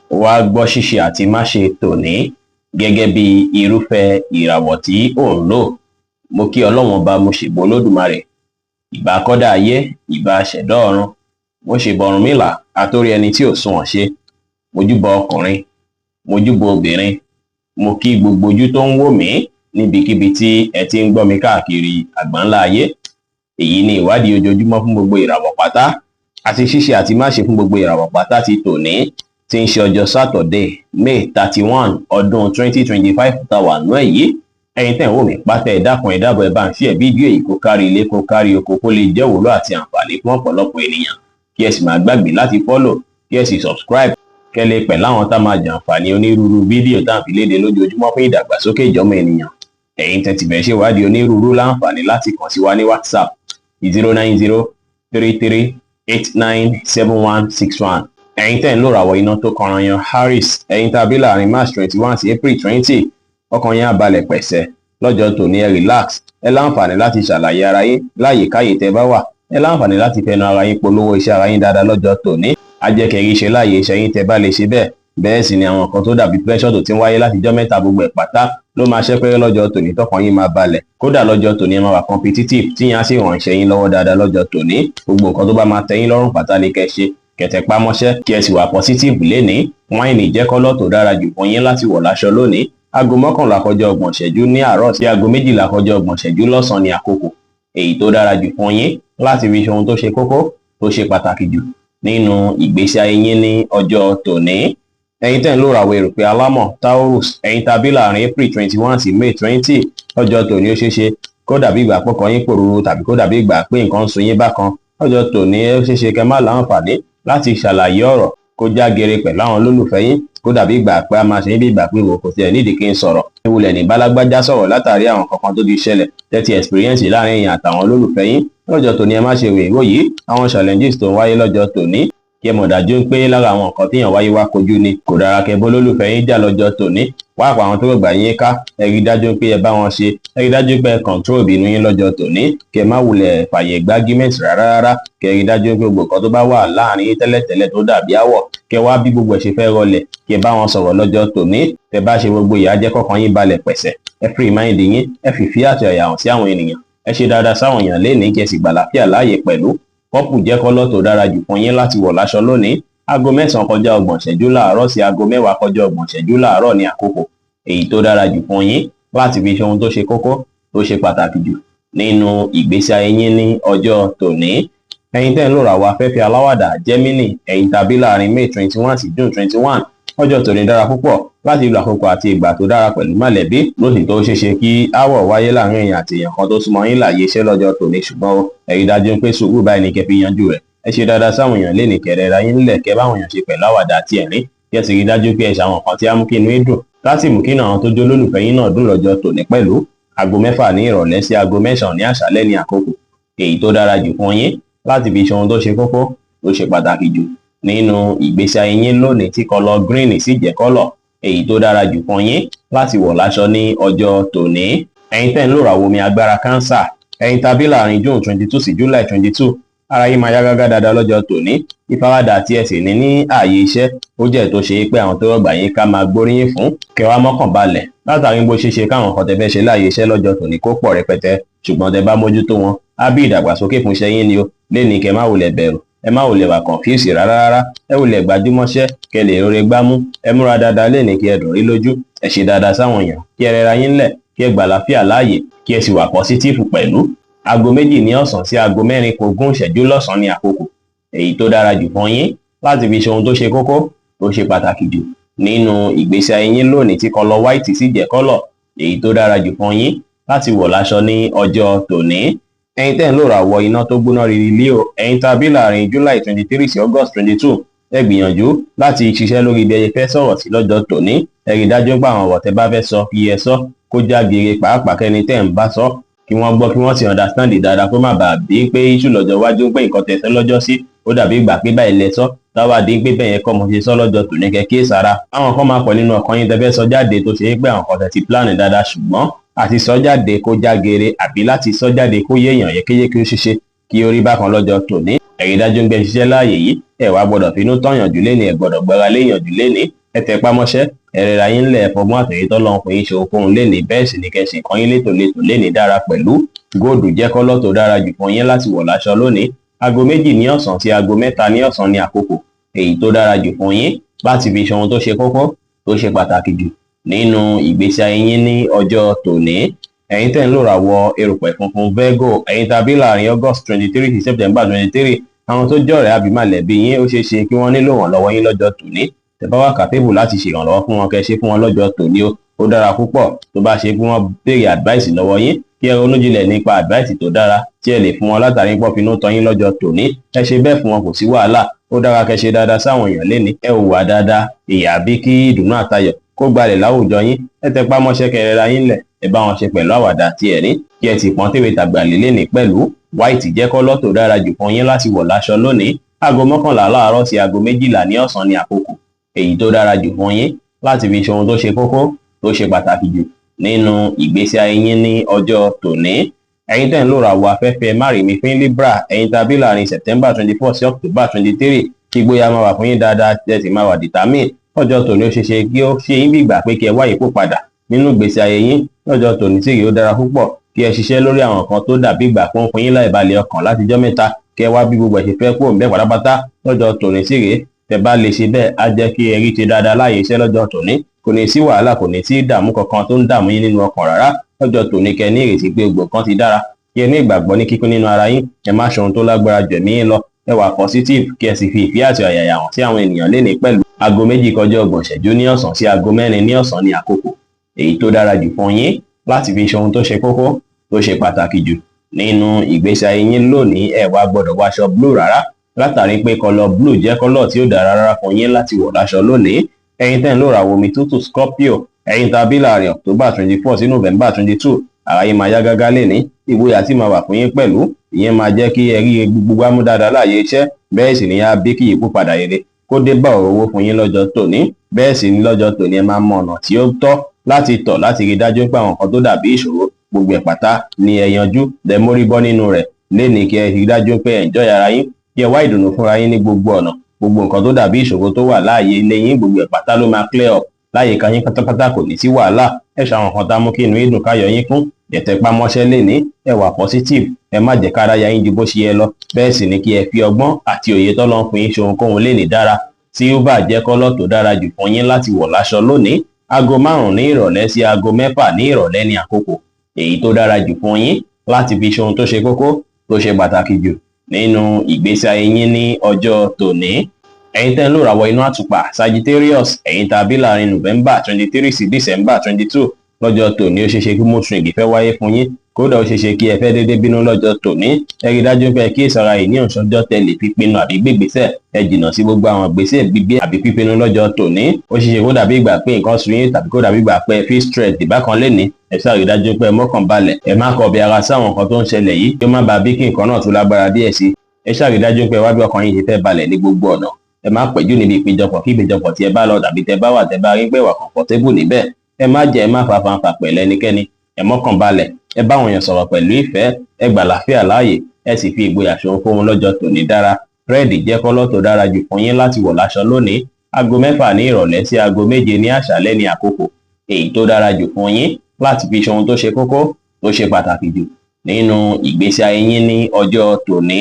wá gbọ́ ṣíṣe àti máṣe tòní gẹ́gẹ́ bí irúfẹ́ ìràwọ̀ tí ò ń lò. Mo kí Ọlọ́run Ọba, mo ṣèbà Olódùmarè, ìbà akọ́dá ayé, ìbà aṣẹ̀dá ọ̀run, mo ṣèbà Ọ̀rúnmìlà atórí ẹni tí ò sunwọ̀n ṣe, mojúbà ọkùnrin, mojúbà obìnrin, mo kí gbogbo ojú tó ń wò mí níbikíbi tí ẹ ti ń gbọ́ mi káàkiri àgbáńlá ayé. Èyí ni ìwádìí ojoojúmọ́ fún gbogbo ìràwọ̀ pátá àti ṣíṣe àti máṣe fún gbogbo ìràwọ̀ pátá ti tòní, tí ń ṣe ọjọ́ Saturday, May 31 ọdún 2025 tá wà nú ẹ̀ yìí. Ẹ̀yin tẹ́ ń wò mí pátá, ẹ dákun ẹ dábọ̀ ẹ bá ń share fídíò yìí kó kárí ilé kó kárí oko, kó lè jẹ́ ìwúlò àti àǹfààní fún ọ̀pọ̀lọpọ̀ ènìyàn. Kí ẹ sì má gbàgbé láti follow, kí ẹ sì subscribe, kẹ́ lè pẹ̀ láwọn tá máa jàǹfààní onírúurú fídíò tá à ń fi léde lójoojúmọ́ fún ìdàgbàsókè ìjọmọ ènìyàn. Ẹ̀yin tẹ́ ti fẹ́ ṣe ìwádìí onírúurú láǹfààní láti kàn sí wa ní WhatsApp 09033897161. Ẹ̀yin tẹ́ ń lò ràwọ̀ iná tó kọranyan Aries, ẹ̀yin tàbí láàrin March 21 sí April 20, ọkàn yín á balẹ̀ pẹ̀sẹ̀. Lọ́jọ́ tòní ẹ relax, ẹ láǹfààní láti ṣàlàyé ara yín láyèkáyè tẹ́ bá wà, ẹ láǹfààní láti fẹnu ara yín polówó iṣẹ́ ara yín dáadáa lọ́jọ́ tòní. Ajẹ́kẹ̀rí ṣe láàyè iṣẹ́ yín tẹ́ bá lè ṣe bẹ́ẹ̀. Bẹ́ẹ̀ sì ni àwọn kan tó dàbí pressure tó ti ń wáyé láti jọ́ mẹ́ta gbogbo ẹ̀ pátá ló máa ṣẹ́pẹ́rẹ́ lọ́jọ́ tòní, tọkàn yín máa balẹ̀. Kódà lọ́jọ́ tòní ẹ máa wà competitive, tí yín á sì ràn iṣẹ́ yín lọ́wọ́ dáadáa lọ́jọ́ tòní. Gbogbo nǹkan tó bá máa tẹ́ yín lọ́rùn pátá ni kẹ́ ṣe, kẹ̀tẹ̀pá mọ́ṣẹ́, kí ẹ sì wà positive lénìí. Wáìnì jẹ́ kọ́lọ̀ tó dára jù fún yín láti wọ̀ láṣọ lónìí. Aago 11 kọjá 30 ìṣẹ́jú ní àárọ̀ sí aago 12 kọjá 30 ìṣẹ́jú lọ́sàn-án ni àkókò èyí tó dára jù fún yín láti fi ṣe ohun tó ṣe kókó tó ṣe pàtàkì jù nínú ìgbésí ayé yín ní ọjọ́ tòní. Ẹ̀yin tẹ́ ń lò ràwọ̀ erùpẹ̀ alámọ̀ Taurus, ẹ̀yin tàbí láàrin April 21 sí May 20, ọjọ́ tòní ó ṣeéṣe kó dàbí ìgbà pọkàn yín pòrúurú tàbí kó dàbí ìgbà pé nǹkan ń sun yín bákan. Ọjọ́ tòní ó ṣeéṣe kẹ́ má láǹfààní láti ṣàlàyé ọ̀rọ̀ kó já gere pẹ̀lú àwọn olólùfẹ́ yín, kó dàbí ìgbà pé a máa ṣe bí ìgbà pé wò kò tiẹ̀ nídìí kí n sọ̀rọ̀. Ìwúlẹ̀ ní bálágbájá sọ̀rọ̀ látàrí àwọn kankan tó ti ṣẹlẹ̀ tẹ́tí experience láàrin èèyàn àtàwọn olólùfẹ́ yín. Lọ́jọ́ tòní ẹ má ṣe wèrò yìí àwọn challenges tó ń wáyé lọ́jọ́ tòní, kí ẹ mọ̀ dájú pé lára àwọn nǹkan tíyàn wáyé wá kojú ni. Kò dára kẹ́ bọ́ olólùfẹ́ yín jà lọ́jọ́ tòní, wá pa àwọn tó gbà yín ká, ẹ rí dájú pé ẹ bá wọn ṣe, ẹ rí dájú pé ẹ control ìbínú yín lọ́jọ́ tòní, kẹ́ má wulẹ̀ fàyè gbá argument rárá, kẹ́ rí dájú pé gbogbo nǹkan tó bá wà láàrin yín tẹ́lẹ̀tẹ́lẹ̀ tó dàbí àwọ̀, kẹ́ wá bí gbogbo ẹ̀ ṣe fẹ́ rọlẹ̀, kẹ́ bá wọn sọ̀rọ̀ lọ́jọ́ tòní. Tẹ́ bá ṣe gbogbo ìyà jẹ́ kọ́kàn yín balẹ̀ pẹ̀sẹ̀, ẹ free mind yín, ẹ fìfí àti ọ̀yà hàn sí àwọn ènìyàn, ẹ ṣe dáadáa sáwọn èèyàn lénìí, kẹ́ sì gbàlàfíà láàyè pẹ̀lú. Pọ́pù jẹ́ kọ́lọ̀ tó dára jù fún yín láti wọ̀ láṣọ lónìí. Aago 9 kọjá 30 ìṣẹ́jú láàárọ̀ sí aago 10 kọjá 30 ìṣẹ́jú láàárọ̀ ní àkókò èyí tó dára jù fún yín láti fi ṣe ohun tó ṣe kókó tó ṣe pàtàkì jù nínú ìgbésí ayé yín ní ọjọ́ tòní. Ẹ̀yin tẹ́ ń lò ràwọ̀ afẹ́fẹ́ aláwàdà Gemini, ẹ̀yin tàbí láàrin May 21 sí June 21, ọjọ́ tòní dára púpọ̀ láti lo àkókò àti ìgbà tó dára pẹ̀lú mọ̀lẹ́bí. Lótìítọ́ ó ṣeéṣe kí áwọ̀ wáyé láàrin èèyàn àti èèyàn kan tó súnmọ́ yín láàyè iṣẹ́ lọ́jọ́ tòní, ṣùgbọ́n ẹ rí dájú pé sùúrù báyìí ni kẹ́ fi yanjú rẹ̀. Ẹ ṣe dáadáa sáwọn èèyàn lénìí, kẹrẹ ra yín nílẹ̀, kẹ́ báwọn èèyàn ṣe pẹ̀lú àwàdà àti ẹ̀rín, kí ẹ sì rí dájú pé ẹ ṣàwọn nǹkan tí á mú kí inú yín dùn láti mú kí inú àwọn tó jó lólùfẹ́ yín náà dùn lọ́jọ́ tòní pẹ̀lú. Aago 6 ní ìrọ̀lẹ́ sí aago 9 ní àṣálẹ́ ní àkókò èyí tó dára jù fún yín láti fi ṣe ohun tó ṣe kókó tó ṣe pàtàkì jù nínú ìgbésí ayé yín lónìí, tí kọ́lọ̀ green sì jẹ́ kọ́lọ̀ èyí tó dára jù fún yín láti wọ̀ láṣọ ní ọjọ́ tòní. Ẹ̀yin tẹ́ ń lò ràwọ̀ omi agbára Cancer, ẹ̀yin tàbí láàrin June 22 sí July 22, ara yín máa yá gágá dáadáa lọ́jọ́ tòní. Ìfaradà tí ẹ sì ní ààyè iṣẹ́ ó jẹ́ tó ṣe pé àwọn tó rọ̀gbà yín ká máa gbóríyìn fún, kẹ́ wá mọ́kàn balẹ̀ látàrí bó ṣe ṣe káwọn kan tẹ́ fẹ́ ṣe láàyè iṣẹ́ lọ́jọ́ tòní kó pọ̀ rẹpẹtẹ, ṣùgbọ́n tẹ́ bá mójútó wọn á bí ìdàgbàsókè fún iṣẹ́ yín ni ó. Lénìí kẹ́ má wulẹ̀ bẹ̀rù, ẹ má wulẹ̀ wà confuse rárá, ẹ wulẹ̀ gbajúmọ̀ṣẹ́, kẹ́ lè rore gbámú, ẹ múra dáadáa lénìí kí ẹ dùn rí lójú, ẹ ṣe dáadáa sáwọn èèyàn, kí ẹ rẹra yín lẹ̀, kí ẹ gbàlàfíà láàyè, kí ẹ sì wà positive pẹ̀lú. Aago 2 ní ọ̀sán sí aago 4:20 ìṣẹ́jú lọ́sàn-án ní àkókò èyí tó dára jù fún yín láti fi ṣe ohun tó ṣe kókó tó ṣe pàtàkì jù nínú ìgbésí ayé yín lónìí, tí kọ́lọ̀ white sì jẹ́ kọ́lọ̀ èyí tó dára jù fún yín láti wọ̀ láṣọ ní ọjọ́ tòní. Ẹ̀yin tẹ́ ń lò ràwọ̀ iná tó gbóná riri Leo, ẹ̀yin tàbí láàrin July 23 sí August 22, ẹ gbìyànjú láti ṣiṣẹ́ lórí bí ẹ fẹ́ sọ̀rọ̀ sí lọ́jọ́ tòní. Ẹ rí dájú pé àwọn ọ̀rọ̀ tẹ́ bá fẹ́ sọ kí ẹ sọ kó já gere, pàápàá kẹ́ni tẹ́ ń bá sọ kí wọ́n gbọ́, kí wọ́n sì understand dáadáa, kó má bàa bí pé issue lọ́jọ́ iwájú pé nǹkan tẹ́ sọ lọ́jọ́ sí ó dàbí ìgbà pé báyìí lẹ sọ táwa dín pé bẹ́ẹ̀ yẹn kọ́ mo ṣe sọ lọ́jọ́ tòní. Kẹ́kẹ́ sára àwọn kan máa pọ̀ nínú ọkàn yín tẹ́ fẹ́ sọ jáde tó ṣe pé àwọn kan tẹ́ ti plan dáadáa, ṣùgbọ́n àti sọ jáde kó já gere àbí láti sọ jáde kó yéèyàn yékéyéké ó ṣeéṣe kí orí bákan lọ́jọ́ tòní. ẹ rí dájú pé ṣiṣẹ́ láàyè yìí ẹ wá gbọ́dọ̀ finú tọ́yànjú léni, ẹ gbọ́dọ̀ gbára léyànjú léni, ẹ tẹpá mọ́ṣẹ́, ẹ rẹra yín lẹ̀ fọgbọ́n àtòyé tọ́lọ́run fún yín ṣe ohunkóhun léni, bẹ́ẹ̀ sì ni kẹsì kan yín létòlétò léni dára pẹ̀lú. Góòdù jẹ́ kọ́lọ̀ tó dára jù fún yín láti wọ̀ láṣọ lónìí. Aago 2 ní ọ̀sán sí aago 3 ní ọ̀sán ní àkókò èyí tó dára jù fún yín láti fi ṣe ohun tó ṣe kókó tó ṣe pàtàkì jù nínú ìgbésí ayé yín ní ọjọ́ tòní. Ẹ̀yin tẹ́ ń lò ràwọ̀ erùpẹ̀ funfun Virgo, ẹ̀yin tàbí láàrin August 23 sí September 23, àwọn tó jọ̀rẹ́ àbí mọ̀lẹ́bí yín ó ṣeé ṣe kí wọ́n nílò ìrànlọ́wọ́ yín lọ́jọ́ tòní. Tẹ́ bá wà capable láti ṣe ìrànlọ́wọ́ fún wọn, kẹ́ ṣe fún wọn lọ́jọ́ tòní ó dára púpọ̀. Tó bá ṣe fún wọn béèrè advice lọ́wọ́ yín, kí ẹ ronú jinlẹ̀ nípa advice tó dára tí ẹ lè fún wọn látàrí pọ́ finú tọ́ yín lọ́jọ́ tòní. Ẹ ṣe bẹ́ẹ̀ fún wọn, kò sí wàhálà. Ó dára kẹ́ ṣe dáadáa sáwọn èèyàn léni, ẹ hùwà dáadáa, ìyà bí kí ìdùnnú àtayọ̀ kó gbalẹ̀ láwùjọ yín. Ẹ tẹpá mọ́ṣẹ́, kẹ́ rẹra yín lẹ̀, ẹ bá wọn ṣe pẹ̀lú àwàdà àti ẹ̀rín, kí ẹ sì pọ́n tèwe tàgbà léni pẹ̀lú. White jẹ́ kọ́lọ̀ tó dára jù fún yín láti wọ̀ láṣọ lónìí. Aago 11 láàárọ̀ sí aago 12 ní ọ̀sán ní àkókò èyí tó dára jù fún yín láti fi ṣe ohun tó ṣe kókó tó ṣe pàtàkì jù nínú ìgbésí ayé yín ní ọjọ́ tòní. Ẹ̀yin tẹ́ ń lò ràwọ̀ afẹ́fẹ́ márìmí fún Libra, ẹ̀yin tàbí láàrin September 24 sí October 23, kí gbóyà máa wà fún yín dáadáa, tẹ́ sì máa wà determine. Ọjọ́ tòní ó ṣeéṣe kí ó ṣe yín bí ìgbà pé kí ẹ wá ipò padà nínú ìgbésí ayé yín. Lọ́jọ́ tòní tí ó dára púpọ̀ kí ẹ ṣiṣẹ́ lórí àwọn nǹkan tó dàbí ìgbà fún yín láìbalẹ̀ ọkàn látijọ́ mẹ́ta, kí ẹ wá bí gbogbo ẹ̀ ṣe fẹ́ kúrò níbẹ̀ pátápátá. Lọ́jọ́ tòní tí tẹ́ bá lè ṣe bẹ́ẹ̀ á jẹ́ kí ẹ rí ṣe dáadáa láàyè iṣẹ́ lọ́jọ́ tòní. Kò ní sí wàhálà, kò ní sí ìdààmú kankan tó ń dààmú yín nínú ọkàn rárá. Lọ́jọ́ tòní kẹ́ ní ìrètí pé gbogbo kan ti dára, kí ẹ ní ìgbàgbọ́ ní kíkún nínú ara yín, ẹ má ṣe ohun tó lágbára jù ẹ̀mí yín lọ, ẹ wà positive, kí ẹ sì fi ìfẹ́ àti ọ̀yàyà hàn sí àwọn ènìyàn léni pẹ̀lú. Aago 2:30 ní ọ̀sán sí aago 4 ní ọ̀sán ní àkókò èyí tó dára jù fún yín láti fi ṣe ohun tó ṣe kókó tó ṣe pàtàkì jù nínú ìgbésí ayé yín lónìí. Ẹ wá gbọ́dọ̀ wáṣọ blue rárá, látàrí pé kọ́lọ̀ blue jẹ́ kọ́lọ̀ tí ó dára rárá fún yín láti wọ̀ láṣọ lónìí. Ẹ̀yin tẹ́ ń lò ràwọ̀ omi tútù Scorpio, ẹ̀yin tàbí láàrin October 24 sí November 22, ara yín máa yá gágá léni, ìgboyà tí máa wà fún yín pẹ̀lú. Ìyẹn máa jẹ́ kí ẹ rí gbogbo wámú dáadáa láàyè iṣẹ́, bẹ́ẹ̀ sì ni á bí kí ìyípo padà rere kó dé bá ọ̀rọ̀ owó fún yín lọ́jọ́ tòní. Bẹ́ẹ̀ sì ni lọ́jọ́ tòní ẹ máa mọ ọ̀nà tí ó tọ́ láti tọ̀ láti rí dájú pé àwọn nǹkan tó dàbí ìṣòro gbogbo ẹ̀ pátá ni ẹ yanjú, lẹ mórí bọ́ nínú rẹ̀ léni, kí ẹ rí dájú pé enjoy ara yín, kí ẹ wá ìdùnnú fúnra yín ní gbogbo ọ̀nà. Gbogbo nǹkan tó dàbí ìṣòro tó wà láàyè ilé yín gbogbo ẹ̀ pátá ló máa clear up láyè kan yín pátápátá, kò ní sí wàhálà. Ẹ ṣàwọn nǹkan tá mú kí inú ìdùn káyọ̀ yín kún, ẹ tẹpá mọ́ṣẹ́ léni, ẹ wà positive, ẹ má jẹ́ kára ya yín ju bó ṣe yẹ lọ. Bẹ́ẹ̀ sì ni kí ẹ fi ọgbọ́n àti òye tọ́lọ́run fún yín ṣe ohunkóhun léni dára. Silver jẹ́ kọ́lọ̀ tó dára jù fún yín láti wọ̀ láṣọ lónìí. Aago 5 ní ìrọ̀lẹ́ sí aago 6 ní ìrọ̀lẹ́ ní àkókò èyí tó dára jù fún yín láti fi ṣe ohun tó ṣe kókó tó ṣe pàtàkì jù nínú ìgbésí ayé yín ní ọjọ́ tòní. Ẹ̀yin tẹ́ ń lò ràwọ̀ inú àtùpà Sagittarius, ẹ̀yin tàbí láàrin November 23 sí December 22, lọ́jọ́ tòní ó ṣeéṣe kí mood swing fẹ́ wáyé fún yín, kódà ó ṣeéṣe kí ẹ fẹ́ dédé bínú lọ́jọ́ tòní. Ẹ rí dájú pé kí ìsọra yìí ní ọ̀ṣọ́jọ́ tẹ̀lé pípinnu àbí gbégbésẹ̀, ẹ jìnnà sí gbogbo àwọn gbèsè gbígbé àbí pípinnu lọ́jọ́ tòní. Ó ṣeéṣe kó dàbí ìgbà pé nǹkan sun yín, tàbí kó dàbí ìgbà pé feel stress dìbákan léni. Ẹ ṣáà rí dájú pé mọ́kàn balẹ̀, ẹ má kọbi ara sáwọn nǹkan tó ń ṣẹlẹ̀ yìí kí ó má bàa bí kí nǹkan náà tún lágbára díẹ̀ sí. Ẹ ṣáà rí dájú pé wá bí ọkàn yín ṣe fẹ́ balẹ̀ ní gbogbo ọ̀nà. Ẹ má pẹ̀jú níbi ìpéjọpọ̀ kí ìpéjọpọ̀ tí ẹ bá lọ tàbí tẹ bá wà tẹ bá rí pé wà comfortable níbẹ̀. Ẹ má jẹ́ ẹ má fa fanfà pẹ̀lú ẹnikẹ́ni, ẹ mọ́kàn balẹ̀, ẹ bá àwọn èèyàn sọ̀rọ̀ pẹ̀lú ìfẹ́, ẹ gbà láfíà láàyè, ẹ sì fi ìgboyà ṣe ohunkóhun lọ́jọ́ tòní dára. Red jẹ́ kọ́lọ̀ tó dára jù fún yín láti wọ̀ láṣọ lónìí. Aago 6 ní ìrọ̀lẹ́ sí aago 7 ní àṣálẹ́ ní àkókò èyí tó dára jù fún yín láti fi ṣe ohun tó ṣe kókó tó ṣe pàtàkì jù nínú ìgbésí ayé yín ní ọjọ́ tòní.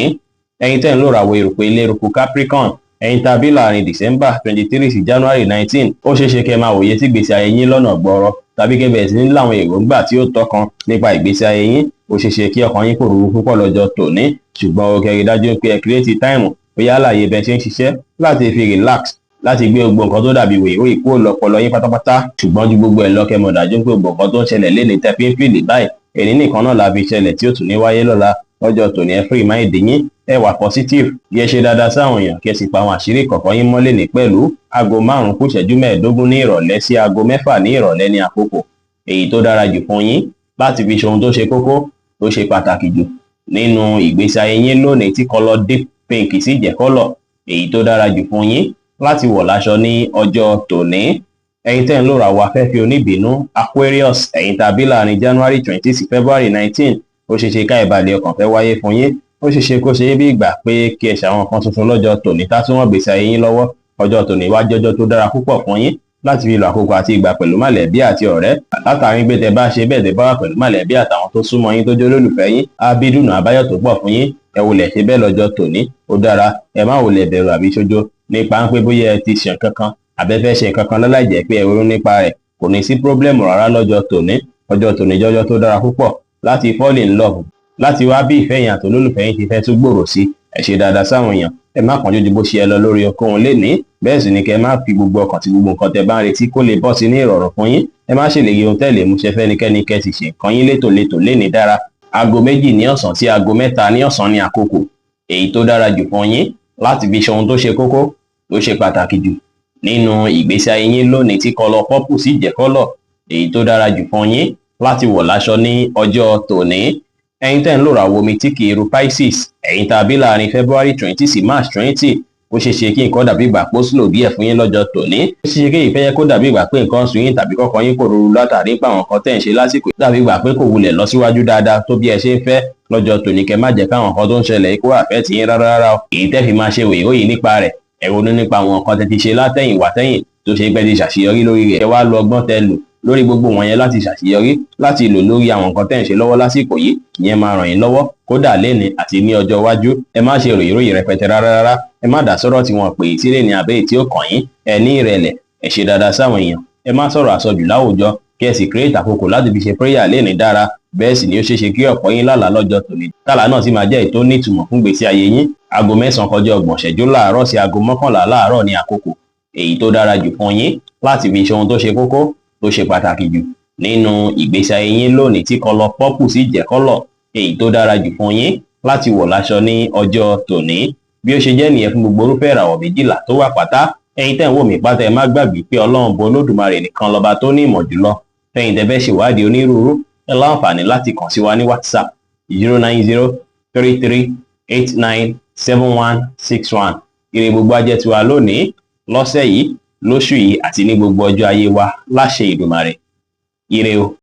Ẹ̀yin tẹ́ ń lò ràwọ̀ erùpẹ̀ eléruku Capricorn, ẹ̀yin tàbí láàrin December 23 sí January 19, ó ṣeéṣe kẹ́ máa wòye sí ìgbésí ayé yín lọ́nà gbọ́rọ̀, tàbí kẹ́ bẹ̀rẹ̀ sí ní láwọn èròǹgbà tí ó tọ́kan nípa ìgbésí ayé yín. Ó ṣeéṣe kí ọkàn yín kòrò púpọ̀ lọ́jọ́ tòní, ṣùgbọ́n ó kẹ́ rí dájú pé ẹ create time bóyá láàyè bẹ́ẹ̀ ṣe ń ṣiṣẹ́ láti fi relax, láti gbé gbogbo nǹkan tó dàbí wèé kúrò lọ́pọlọ yín pátápátá. Ṣùgbọ́n ju gbogbo ẹ̀ lọ, kẹ́ mọ̀ dájú pé gbogbo nǹkan tó ń ṣẹlẹ̀ léni tẹ́ fi ń fìlì báyìí, èní nìkan náà la fi ṣẹlẹ̀ tí ó tún ní wáyé lọ́la. Lọ́jọ́ tòní ẹ free mind yín, ẹ wà positive, yẹ ṣe dáadáa sáwọn èèyàn, kí ẹ sì pa àwọn àṣírí kọ̀ọ̀kan yín mọ́lẹ̀ ní pẹ̀lú. Aago 5:15 ní ìrọ̀lẹ́ sí aago 6 ní ìrọ̀lẹ́ ní àkókò èyí tó dára jù fún yín láti fi ṣe ohun tó ṣe kókó tó ṣe pàtàkì jù nínú ìgbésí ayé yín lónìí, tí kọ́lọ̀ deep pink sì jẹ́ kọ́lọ̀ èyí tó dára jù fún yín láti wọ̀ láṣọ ní ọjọ́ tòní. Ẹ̀yin tẹ́ ń lò ràwọ̀ afẹ́fẹ́ oníbínú Aquarius, ẹ̀yin tàbí láàrin January 20 sí February 19, ó ṣeéṣe ká ìbàlẹ̀ ọkàn fẹ́ wáyé fún yín. ó ṣeé ṣe kó ṣe é bí ìgbà pé kí ẹ ṣàwọn nǹkan tuntun lọ́jọ́ tòní tá tún wọ́n gbèsè ayé yín lọ́wọ́. Ọjọ́ tòní wá jọjọ́ tó dára púpọ̀ fún yín láti fi lo àkókò àti ìgbà pẹ̀lú mọ̀lẹ́bí àti ọ̀rẹ́. Látàrí pé tẹ bá ṣe bẹ́ẹ̀ tẹ bá wà pẹ̀lú mọ̀lẹ́bí àtàwọn tó súnmọ́ yín tó jẹ́ olólùfẹ́ yín, á bí dùnú àbáyọ̀ tó pọ̀ fún yín. Ẹ wulẹ̀ ṣe bẹ́ẹ̀ lọ́jọ́ tòní, ó dára. Ẹ má wulẹ̀ bẹ̀rù àbí ṣojo nípa ń pé bóyá ẹ ti ṣe nǹkan kan àbẹ́fẹ́ ṣe nǹkan kan láláì jẹ́ pé ẹ ronú nípa rẹ̀. Kò ní sí pírọ́blẹ́mù rárá lọ́jọ́ tòní. Ọjọ́ tòní jọjọ́ tó dára púpọ̀ láti fall in love, láti wá bí ìfẹ́ yín àti olólùfẹ́ yín ti fẹ́ tún gbòòrò sí. Ẹ ṣe dáadáa sáwọn èèyàn, ẹ má kánjú ju bó ṣe ẹ lọ lórí ohunkóhun lénìí. Bẹ́ẹ̀ sì ni kẹ́ má fi gbogbo ọkàn tí gbogbo nǹkan tẹ bá ń retí kó lè bọ́ sí ní ìrọ̀rùn fún yín. Ẹ má ṣèlérí ohun tẹ́lẹ̀ mú ṣe fẹ́nikẹ́ni kẹ́ ti ṣe nǹkan yín létòlétò lénìí dára. Aago 2 ní ọ̀sán sí aago 3 ní ọ̀sán ní àkókò èyí tó dára jù fún yín láti fi ṣe ohun tó ṣe kókó tó ṣe pàtàkì jù nínú ìgbésí ayé yín lónìí, tí kọ́lọ̀ pọ́pù sì jẹ́ kọ́lọ̀ èyí tó dára jù fún yín láti wọ̀ láṣọ ní ọjọ́ tòní. Ẹ̀yin tẹ́ ń lò ràwọ̀ omi tí kì í ru Pisces, ẹ̀yin tá a bí láàrin February 20 sí March 20, ó ṣeé ṣe kí nǹkan dàbí ìgbà pé ó slow díẹ̀ fún yín lọ́jọ́ tòní. Ó ṣeé ṣe kí ìfẹ́ yẹ kó dàbí ìgbà pé nǹkan sùn yín tàbí kọ́kọ́ yín kò ruru látàrí pé àwọn nǹkan tẹ́ ń ṣe lásìkò dàbí ìgbà pé kò wulẹ̀ lọ síwájú dáadáa tó bí ẹ ṣe ń fẹ́. Lọ́jọ́ tòní kẹ́ má jẹ́ káwọn nǹkan tó ń ṣẹlẹ̀ kó àfẹ́ tì yín rárá o. Èyí tẹ́ fi máa ṣe wèyí nípa rẹ̀, ẹ ronú nípa àwọn nǹkan tẹ́ ti ṣe látẹ̀yìn wá tẹ́yìn tó ṣe pé ti ṣàṣeyọrí lórí rẹ̀. Ẹ wá lo ọgbọ́n tẹ́ lò lórí gbogbo wọn yẹn láti ṣàṣeyọrí, láti lò lórí àwọn nǹkan tẹ́ ń ṣe lọ́wọ́ lásìkò yìí. Ìyẹn máa ràn yín lọ́wọ́ kódà lénìí àti ní ọjọ́ iwájú. Ẹ má ṣe ròyìnròyìn rẹpẹtẹ rárá. Ẹ má dá sọ̀rọ̀ tí wọ́n pè é sílé ní abẹ́ tí ó kàn yín. Ẹ ní ìrẹ̀lẹ̀, ẹ ṣe dáadáa sáwọn èèyàn. Ẹ má sọ̀rọ̀ àsọjù láwùjọ, kí ẹ sì create àkókò láti fi ṣe prayer lénìí dára. Bẹ́ẹ̀ sì ni ó ṣeé ṣe kí ọ̀pọ̀ yín lálàá lọ́jọ́ tòní. Tálà náà sì máa jẹ́ ètò nítumọ̀ fún gbèsè ayé yín. Aago 9 kọjá 30 ìṣẹ́jú láàárọ̀ sí aago 11 láàárọ̀ ní àkókò èyí tó dára jù fún yín láti fi ṣe ohun tó ṣe kókó tó ṣe pàtàkì jù nínú ìgbésí ayé yín lónìí, tí kọ́lọ̀ pọ́pù sì jẹ́ kọ́lọ̀ èyí tó dára jù fún yín láti wọ̀ láṣọ ní ọjọ́ tòní. Bí ó ṣe jẹ́ nìyẹn fún gbogbo orúfẹ́ ìràwọ̀ 12 tó wà pátá. Ẹ̀yin tẹ́ ń wò mí pátá, ẹ má gbàgbé pé Ọlọ́run bo Olódùmarè nìkan lọ́ba tó ní ìmọ̀ jùlọ. Ẹ̀yin tẹ́ fẹ́ ṣèwádìí onírúurú, ẹ láǹfààní láti kàn sí wa ní WhatsApp 09033897161. Ire gbogbo ajẹ́ tiwa lónìí, lọ́sẹ̀ yìí, lóṣù yìí àti ní gbogbo ọjọ́ ayé wa láṣẹ Ìdùmarè. Ire o.